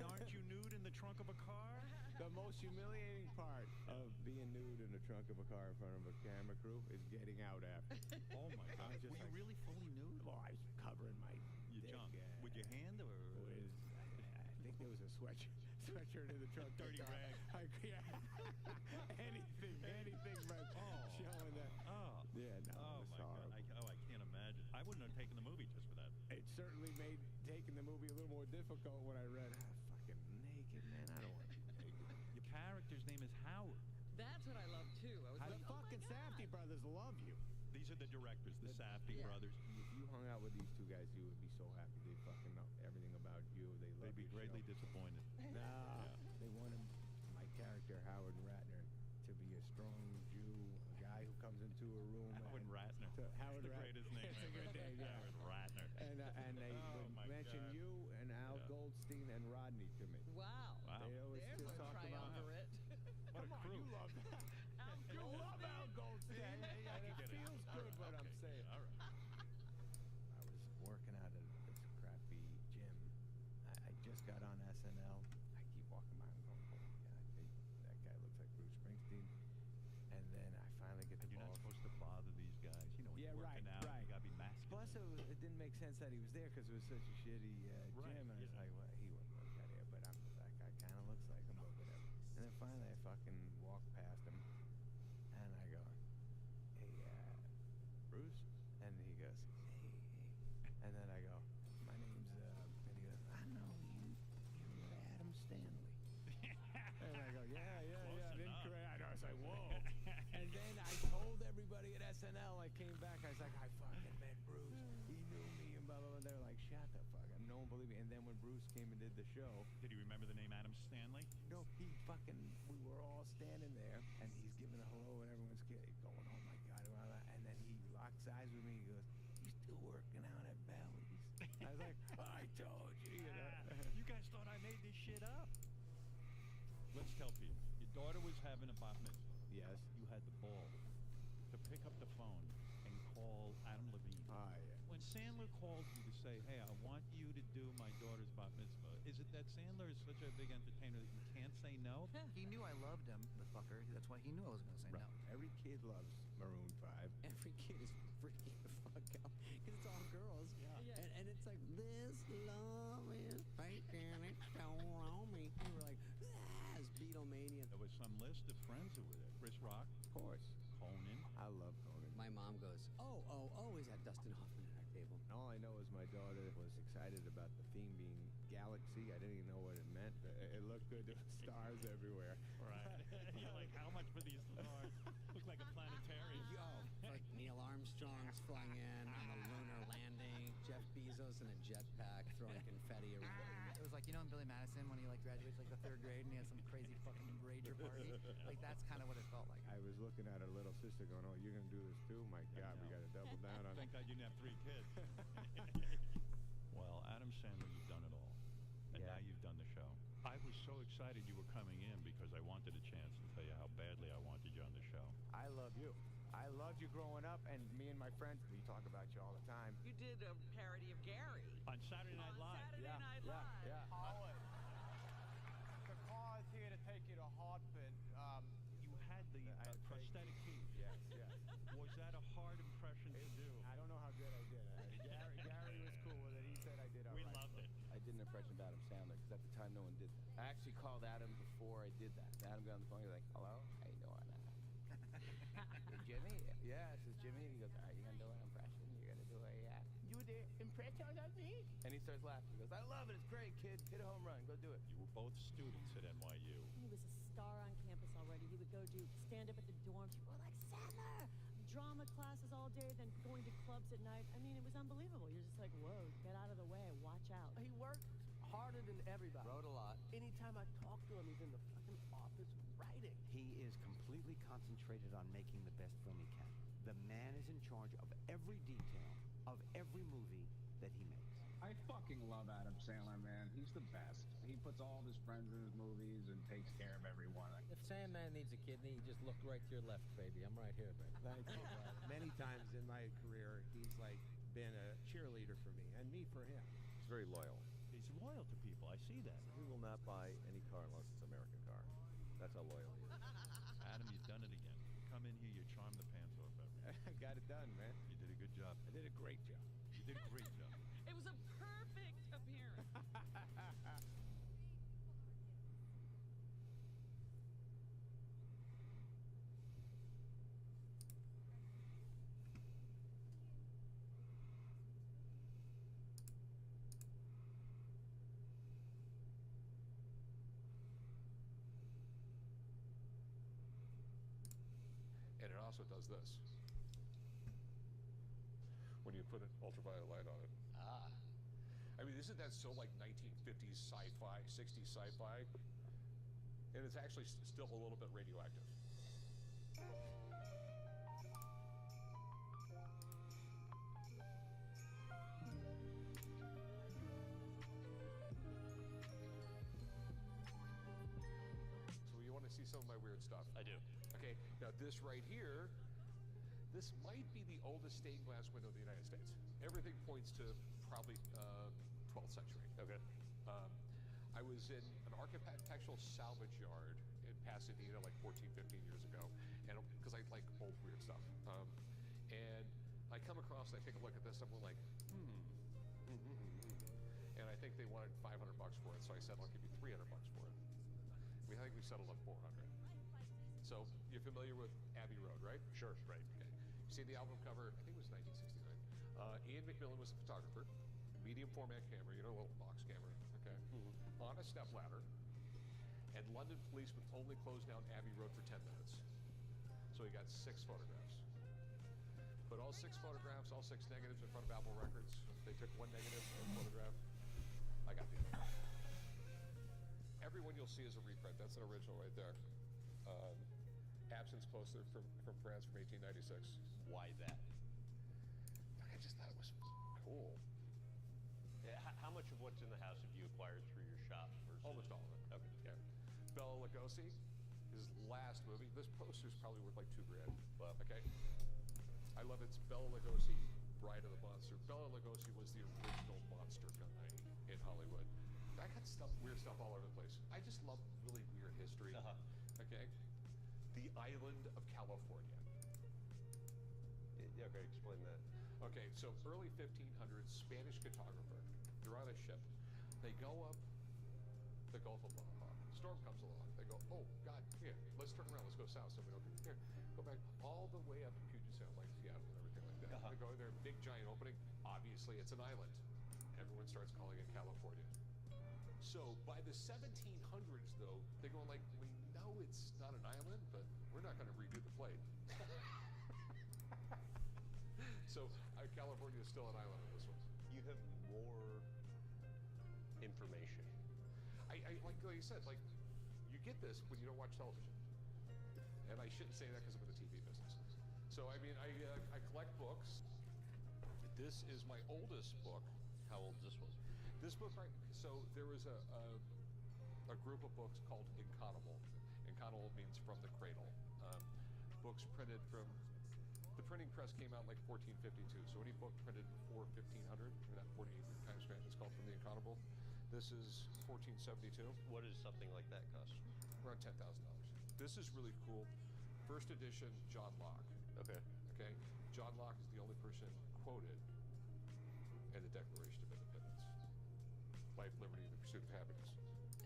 aren't you nude in the trunk of a car? The most humiliating part of being nude in the trunk of a car in front of a camera crew is getting out after. Oh my God! just Were you like- really fully nude? Well, I was covering my You dick, junk with your hand or? I think there was a sweatshirt in the trunk. Dirty rag. Anything, but showing that. Oh. Yeah, no, Oh it's my God! horrible. I can't imagine. I wouldn't have taken the movie just for that. It certainly made taking the movie a little more difficult when I read, fucking naked, man. I don't want to be naked. Your character's name is Howard. That's what I love too. I was The like, oh my fucking God. Safdie brothers love you. These are the directors, the Safdie Yeah. brothers. If you hung out with these two guys, you would be so happy. They fucking know everything about you. They love They'd be your greatly show. disappointed. Nah, they wanted my Howard Ratner to be a strong Jew guy who comes into a room. Howard Ratner. Howard That's the Ratner. greatest name It's a ever. good name, yeah. Howard Ratner. And they Oh, would my mention God. you and Al Yeah. Goldstein and Rodney to me. Wow. Wow. They always There's just a talk about triumvirate. What Come a on, crew. you love that. Al You love Al Goldstein. I And can it get it. feels All good right, what I'm okay. saying. All right. I was working out at this crappy gym. I just got on SNL. I keep walking by and going, oh my God, that guy looks like Bruce Springsteen. And then I finally get the And you're not balls. supposed to bother these guys. You know, when Yeah, you're working right, out, right. you got to be masculine. Plus, it didn't make sense that he was there because it was such a shitty Right, gym. And I was yeah. like, well, he wouldn't work out here, but that guy kind of looks like him, but whatever. And then finally, I fucking walk past him, and I go, hey, Bruce? And he goes, hey. And then I go, my name's, and he goes, I know you. You're Adam Stanley. And I go, yeah. Close enough. Incorrect. I was like, whoa. And then I told everybody at SNL, I came back, I was like, I fucking met Bruce. He knew me and blah, blah, blah. They were like, shut the fuck up. No one believed me. And then when Bruce came and did the show, Did you remember the name Adam Stanley? no, we were all standing there, and he's giving a hello, and everyone's going, oh my God, blah, blah. And then he locks eyes with me, he goes, you still working out at Bally's? I was like, I told you, you know. You guys thought I made this shit up. Let's tell people. Your daughter was having a bat mitzvah. Yes. You had the ball to pick up the phone and call Adam Levine. Ah, yeah. When Sandler called you to say, hey, I want you to do my daughter's bat mitzvah, is it that Sandler is such a big entertainer that you can't say no? He knew I loved him, the fucker. That's why he knew I was going to say no. Every kid loves Maroon 5. Every kid is freaking the fuck out because it's all girls. Yeah. And it's like, this love is faking it stole on me. And we're like, it's Beatlemania. There was some list of friends who were there. Chris Rock, Of course. Conan. I love Conan. My mom goes, oh, is that Dustin Hoffman at our table? And all I know is my daughter was excited about the theme being galaxy. I didn't even know what it meant, but it looked good. There were stars everywhere. Right. You're like, how much for these stars? Look like a planetarium. Yo, like Neil Armstrong's flying in on the lunar landing. Jeff Bezos in a jetpack throwing confetti around. It was like, you know, in Billy Madison when he like graduates like the 3rd grade and he has some crazy fucking rager party. Like that's kind of what it felt like. I was looking at her little sister going, oh, you're going to do this too? My God, we got to double down on it. Thank God you didn't have 3 kids. Well, Adam Sandler, you've done it all. And Yeah. now you've done the show. I was so excited you were coming in because I wanted a chance to tell you how badly I wanted you on the show. I love you. I loved you growing up, and me and my friends, we talk about you all the time. You did a parody of Gary. On Saturday Night On Live. Saturday Night Live. Howard, the car is here to take you to Hartford. You had the prosthetic teeth. Yes. Was that a hard impression to do? I don't know how good I did. Gary was cool with it. He said I did all We right. loved it. I did an impression of Adam Sandler because at the time no one did that. I actually called Adam before I did that. Adam got on the phone. He's like, "Hello, how you doing?" Hey, Jimmy? Yeah, this is Jimmy. And he goes, "All right, you gonna do an impression? You're gonna do the impression of me?" And he starts laughing. He goes, "I love it. It's great, kid. Hit a home run. Go do it." You were both students at NYU. He was a star on campus already. He would go do stand up at the dorms. People were like, Sandler! Drama classes all day, then going to clubs at night. I mean, it was unbelievable. You're just like, whoa, get out of the way. Watch out. He worked harder than everybody. Wrote a lot. Anytime I talk to him, he's in the fucking office writing. He is completely concentrated on making the best film he can. The man is in charge of every detail of every movie that he makes. I fucking love Adam Sandler, man. He's the best. He puts all of his friends in his movies and takes care of everyone. If Sandman needs a kidney, just look right to your left, baby. I'm right here, baby. Thank you. Many times in my career, he's like been a cheerleader for me, and me for him. He's very loyal. He's loyal to people. I see that. He will not buy any car unless it's an American car. That's how loyal he is. Adam, you've done it again. You come in here, you charm the pants off everyone. I got it done, man. You did a good job. I did a great job. You did a great job. It was a perfect appearance. And it also does this. When you put an ultraviolet light on it. I mean, isn't that so like 1950s sci-fi, 60s sci-fi? and it's actually still a little bit radioactive. So you want to see some of my weird stuff? I do. Okay, now this right here, this might be the oldest stained glass window in the United States. Everything points to probably 12th century. Okay. I was in an architectural salvage yard in Pasadena like 14, 15 years ago, and because I like old weird stuff. And I come across, I take a look at this, and I'm like, and I think they wanted $500 for it, so I said, I'll give you $300 for it. I think we settled on $400. So you're familiar with Abbey Road, right? Sure, right. Okay. You see the album cover, I think it was 1969. Ian McMillan was the photographer, medium format camera, you know, a little box camera, okay? On a step ladder, and London police would only close down Abbey Road for 10 minutes. So he got 6 photographs. Put all 6 photographs, all 6 negatives in front of Apple Records. They took 1 negative, 1 photograph. I got the other. Everyone you'll see is a reprint. That's an original right there. Absence poster from France from 1896. Why that? I just thought it was cool. Yeah, how much of what's in the house have you acquired through your shop? Versus... Almost all of it. Okay. Yeah. Bela Lugosi, his last movie. This poster's probably worth like $2,000. Wow. Okay. I love it. It's Bela Lugosi, Bride of the Monster. Bela Lugosi was the original monster guy in Hollywood. I got weird stuff all over the place. I just love really weird history. Okay. The island of California. Yeah, okay, explain that. Okay, so early 1500s, Spanish cartographer. They're on a ship. They go up the Gulf of Baja. Storm comes along. They go, oh God, here, let's turn around. Let's go south. So we go here, go back all the way up to Puget Sound, like Seattle and everything like that. They go there, big giant opening. Obviously, it's an island. Everyone starts calling it California. So by the 1700s, though, they're going like, we know it's not an island, but we're not going to redo the flight. So California is still an island on this one. You have more information. I like you said, like you get this when you don't watch television, and I shouldn't say that because I'm in the TV business. So I mean, I collect books. This is my oldest book. How old is this one? This book, right? So there was a group of books called Inconable. Inconable means from the cradle. Books printed from. The printing press came out like 1452, so any book printed before 1500, that 48 times span is called from the Inconable. This is 1472. What does something like that cost? Around $10,000. This is really cool. First edition, John Locke. Okay. Okay. John Locke is the only person quoted in the Declaration of Independence. Life, liberty, and the pursuit of happiness.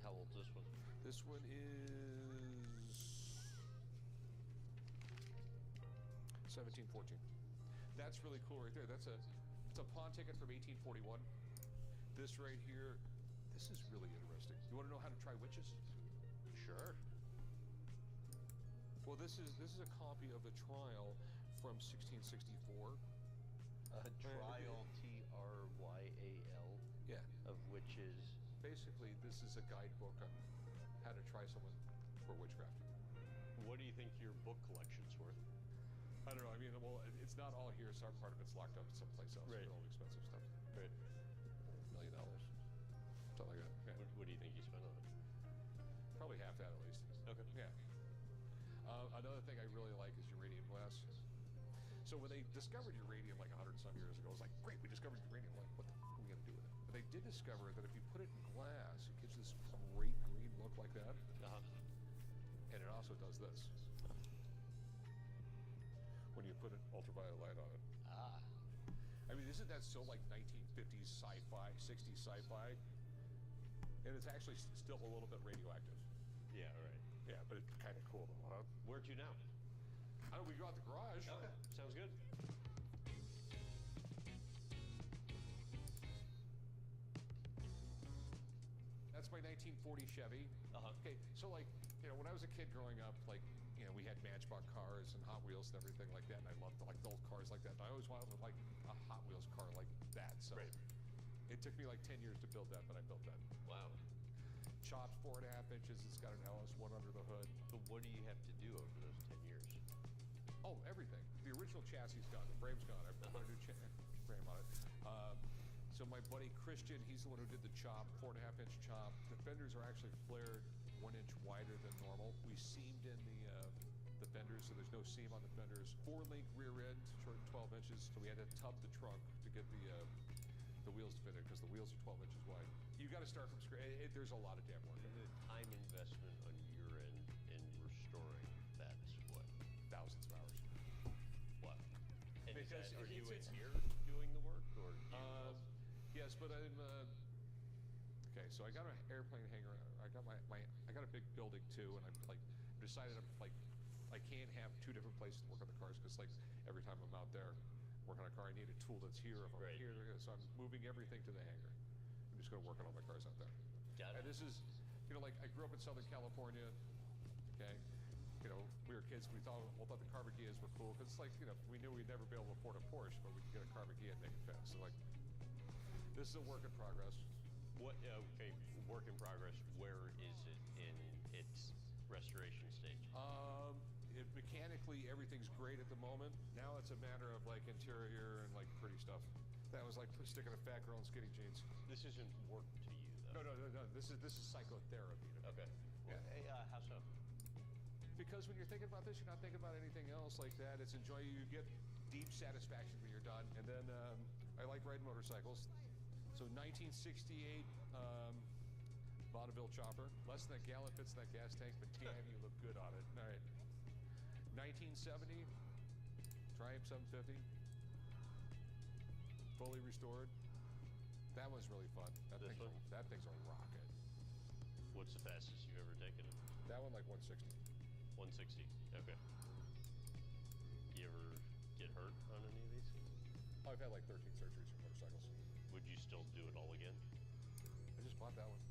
How old is this one? This one is 1714. That's really cool right there. It's a pawn ticket from 1841. This right here, this is really interesting. You want to know how to try witches? Sure. Well, this is a copy of the trial from 1664. Trial, T-R-Y-A-L. Yeah. Of witches. Basically, this is a guidebook on how to try someone for witchcraft. What do you think your book collection's worth? I don't know. I mean, well, it's not all here. Some part of it's locked up someplace else. Right. All expensive stuff. Right. $1 million. Something like that. Yeah. What do you think you spent on it? Probably half that at least. Okay. Yeah. Another thing I really like is uranium glass. So when they discovered uranium like 100 some years ago, it was like, great, we discovered uranium. Like, what the f are we going to do with it? But they did discover that if you put it in glass, it gives this great green look like that. And it also does this. When you put an ultraviolet light on it. I mean, isn't that so like 1950s sci-fi, 60s sci-fi? And it's actually still a little bit radioactive. Yeah, right. Yeah, but it's kind of cool though, huh? Where to now? I don't know, we go out the garage. Okay, sounds good. That's my 1940 Chevy. Okay, so like, you know, when I was a kid growing up, like, you know, we had Matchbox cars and Hot Wheels and everything like that, and I loved like old cars like that. And I always wanted like a Hot Wheels car like that. So it took me like 10 years to build that, but I built that. Wow. chopped 4.5 inches. It's got an LS1 under the hood. But what do you have to do over those 10 years? Oh, everything. The original chassis is gone. The frame's gone. I put a new frame on it. So my buddy Christian, he's the one who did the chop, 4.5-inch chop. The fenders are actually flared 1 inch wider than normal. We seamed in the fenders, so there's no seam on the fenders. 4-link rear end, short 12 inches. So we had to tub the trunk to get the wheels to fit in because the wheels are 12 inches wide. You got to start from scratch. There's a lot of damn work. The time investment on your end in restoring that is what? Thousands of hours. What? And Because are you in it's here doing the work, or do you yes, but I'm okay. So I got an airplane hangar. I got I got a big building too, and I'm decided I can't have 2 different places to work on the cars because every time I'm out there working on a car, I need a tool that's here. If I'm here, so I'm moving everything to the hangar. I'm just going to work on all my cars out there. Got it. And this is, I grew up in Southern California. Okay, we were kids. We thought the Carvaghias were cool because we knew we'd never be able to afford a Porsche, but we could get a Carvaghia and make it fast. So this is a work in progress. What? Okay, work in progress. Where is it in its restoration stage? Mechanically, everything's great at the moment. Now it's a matter of interior and pretty stuff. That was like sticking a fat girl in skinny jeans. This isn't work to you, though. No. This is psychotherapy. Okay. Yeah. Hey, how so? Because when you're thinking about this, you're not thinking about anything else like that. It's enjoy. You get deep satisfaction when you're done. And then I like riding motorcycles. So 1968 Bonneville chopper. Less than a gallon fits in that gas tank, but damn, you look good on it. All right. 1970 Triumph 750. Fully restored. That one's really fun. That thing's a rocket. What's the fastest you've ever taken it? That one 160. 160. Okay. You ever get hurt on any of these? I've had 13 surgeries for motorcycles. Would you still do it all again? I just bought that one.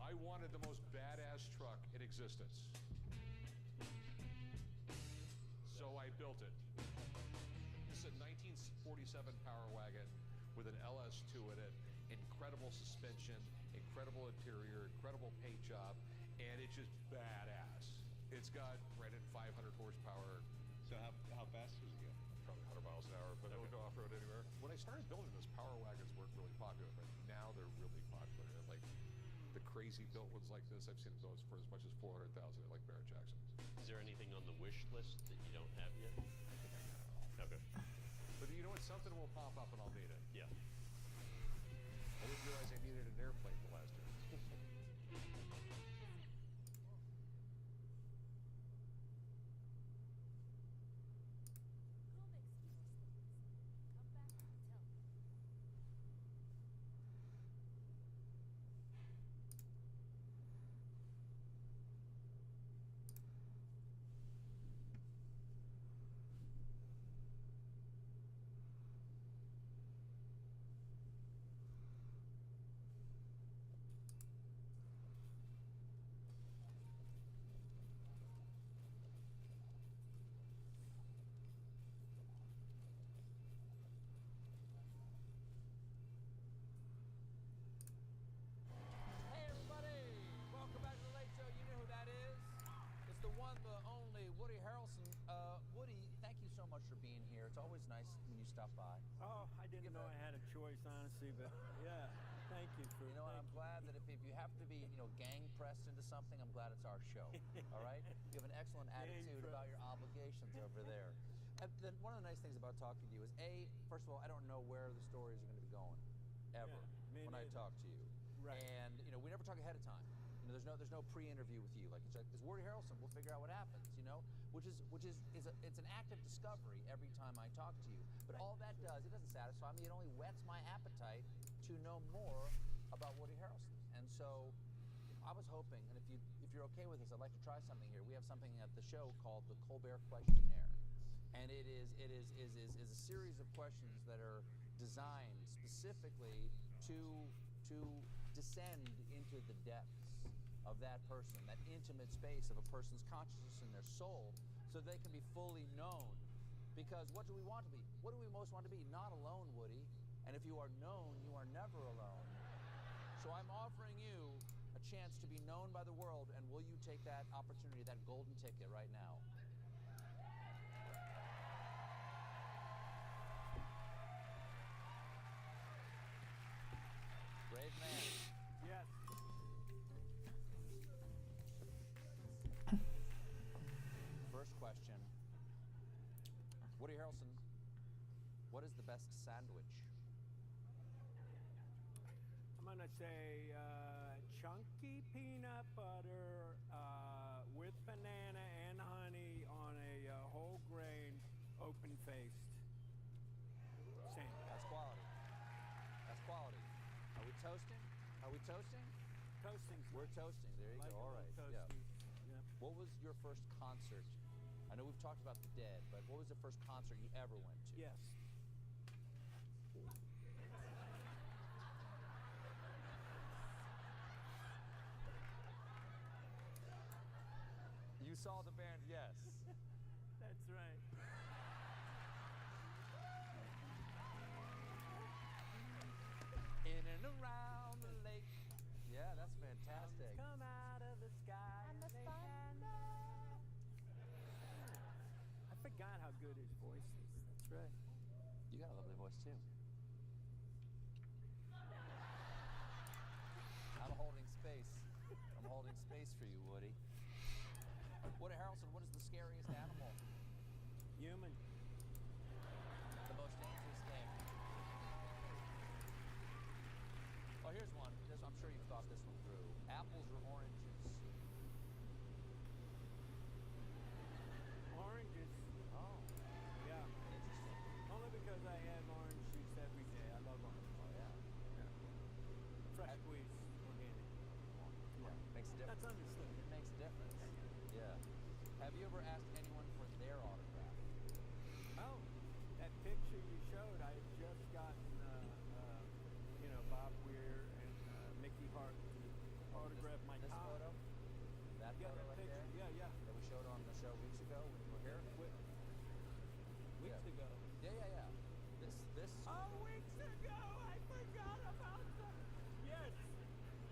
I wanted the most badass truck in existence. So I built it. This is a 1947 Power Wagon with an LS2 in it. Incredible suspension, incredible interior, incredible paint job, and it's just badass. It's got right at 500 horsepower. So how fast does it go? Probably 100 miles an hour, but it'll go off-road anywhere. When I started building this, Power Wagons weren't really popular, but now they're really popular. And the crazy built ones like this, I've seen those for as much as $400,000 at Barrett Jackson. Is there anything on the wish list that you don't have yet? I think I got it all. Okay. But you know what? Something will pop up and I'll need it. Yeah. I didn't realize I needed an airplane the last year. Hey everybody! Welcome back to the Late Show. You know who that is? It's the one, the only Woody Harrelson. Woody, thank you so much for being here. It's always nice when you stop by. Oh, I didn't know I had a choice, honestly, but yeah, thank you for. You know what? I'm glad that if you have to be, gang pressed into something, I'm glad it's our show. All right? You have an excellent attitude about your obligations over there. And then one of the nice things about talking to you is, first of all, I don't know where the stories are going to be going, ever, when I talk to you. Right. And we never talk ahead of time. There's no pre-interview with you. It's Woody Harrelson. We'll figure out what happens. Which is it's an act of discovery every time I talk to you. But all that does, it doesn't satisfy me. It only whets my appetite to know more about Woody Harrelson. And so I was hoping, and if you're okay with this, I'd like to try something here. We have something at the show called the Colbert Questionnaire, and it is a series of questions that are designed specifically to descend into the depths of that person, that intimate space of a person's consciousness and their soul, so they can be fully known Because what do we want to be? What do we most want to be? Not alone, Woody. And if you are known, you are never alone. So I'm offering you a chance to be known by the world, and will you take that opportunity, that golden ticket right now? Brave man. Yes. First question. Woody Harrelson, what is the best sandwich? I'm going to say chunky peanut butter with banana and honey on a whole grain, open-faced sandwich. That's quality. That's quality. Are we toasting? Are we toasting? Toasting. We're toasting. There you Like go. a All right. little Yeah. toasty. Yep. What was your first concert? I know we've talked about the Dead, but what was the first concert you ever went to? Yes. You saw the band, yes. That's right. In and around the lake. Yeah, that's fantastic. Come out of the sky. I'm a they thunder. can- I forgot how good his voice is. That's right. You got a lovely voice too. I'm holding space. I'm holding space for you, Woody. Woody Harrelson, what is the scariest animal? Human. The most dangerous game. Oh, here's one. I'm sure you've thought this one through. Apples or oranges? Oranges. Oh. Yeah. Interesting. Only because I have orange juice every day. I love orange. Oh, yeah. Fresh squeeze, organic. Yeah. Makes a difference. That's understood. It makes a difference. Yeah. Have you ever asked anyone for their autograph? Oh, that picture you showed, I had just gotten, Bob Weir and Mickey Hart to autograph my This copy. photo? That Yeah, photo that right picture. there? Yeah, yeah. That we showed on the show weeks ago when you were here? Weeks ago. Yeah. This. Oh, weeks ago! I forgot about that. Yes,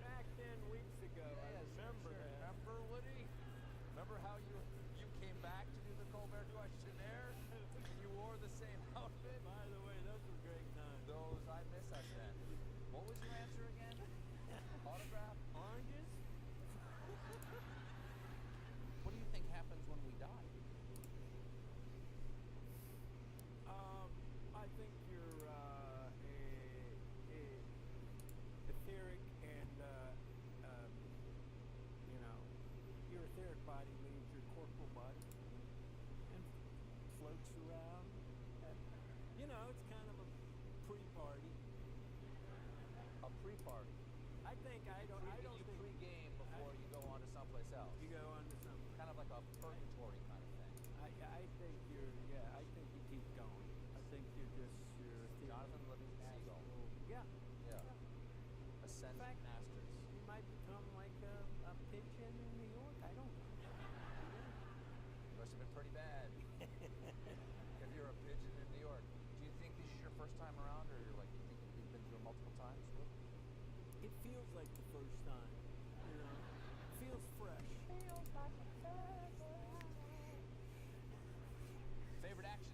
back then, weeks ago. I remember that. Remember, Woody? Remember how you came back to do the Colbert Questionnaire? And you wore the same outfit? By the way, those were great times. Those, I miss us then. What was your answer again? Autograph? Oranges? What do you think happens when we die? I think you're etheric and, your etheric body leaves your corporal body and floats around. And, it's kind of a pre-party. A pre-party? I don't You think pre-game before you go on to someplace else. you go on to something. Kind of like a purgatory kind of thing. I think you keep going. I think your Jonathan Living Seagull. Yeah. Yeah. Ascended In fact, Masters. You might become like a pigeon in New York. I don't know. You must have been pretty bad. If you're a pigeon in New York. Do you think this is your first time around, or you're like, you think you've been through it multiple times? It feels like the first time. Feels fresh. Favorite action